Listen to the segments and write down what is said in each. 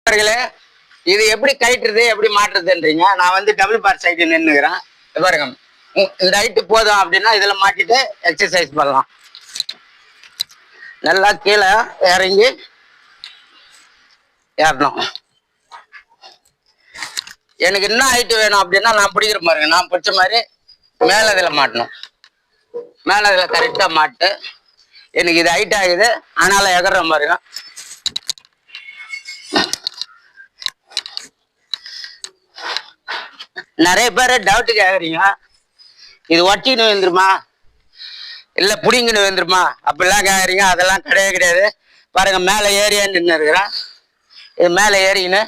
நண்பர்களே, இது எப்படி கயிட்டுறது எப்படி மாட்டுறதுன்றீங்க. நான் வந்து டபுள் பார் சைடு நின்னுக்கிறேன். பாருங்க, இந்த ஹைட்டு போதும் அப்படின்னா இதுல மாட்டிட்டு எக்ஸசைஸ் பண்ணலாம். நல்லா கீழே இறங்கி ஏறணும். எனக்கு என்ன ஹைட்டு வேணும் அப்படின்னா நான் பிடிக்கிற பாருங்க, நான் பிடிச்ச மாதிரி மேல இதுல மாட்டணும். மேல இதுல கரெக்டா மாட்டு. எனக்கு இது ஹைட் ஆகுது, ஆனால எகற பாருங்க. நிறைய பேர் டவுட் கேக்குறீங்க, இது ஒட்டின்னு வந்துருமா இல்ல புடிங்கன்னு வந்துருமா அப்படிலாம் கேக்குறீங்க. அதெல்லாம் கிடையவே கிடையாது. பாருங்க, மேல ஏறியான்னு நின்று இருக்கிறேன். இது மேல ஏறின்னு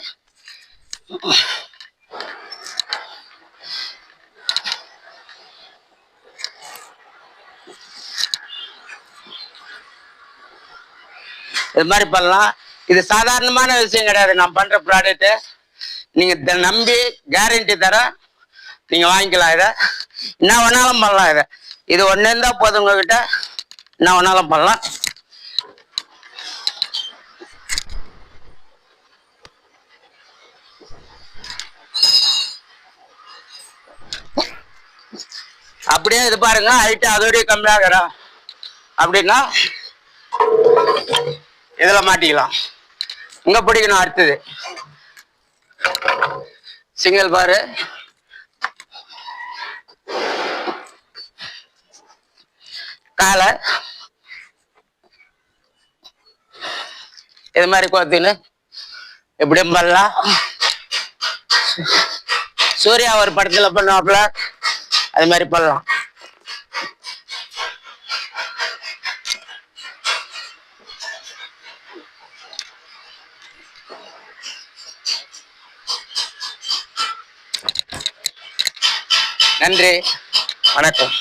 இது மாதிரி பண்ணலாம். இது சாதாரணமான விஷயம் கிடையாது. நான் பண்ற ப்ராடக்ட் நீங்க நம்பி கேரண்டி தர நீங்க வாங்கிக்கலாம். இதை என்ன வேணாலும் பண்ணலாம். இது ஒண்ணு இருந்தா போதும், உங்ககிட்ட என்ன வேணாலும் பண்ணலாம். அப்படியே இது பாருங்க, ஹைட்டு அதோடய கம்மியாகிறோம் அப்படின்னா இதுல மாட்டிக்கலாம். இங்க பிடிக்கணும். அடுத்தது சிங்கிள் பாரு, காலை இது மாதிரி கோத்துன்னு எப்படியும் பண்ணலாம். சூர்யா ஒரு படத்துல பண்ணுவாப்ல, அது மாதிரி பண்ணலாம். நன்றி, வணக்கம்.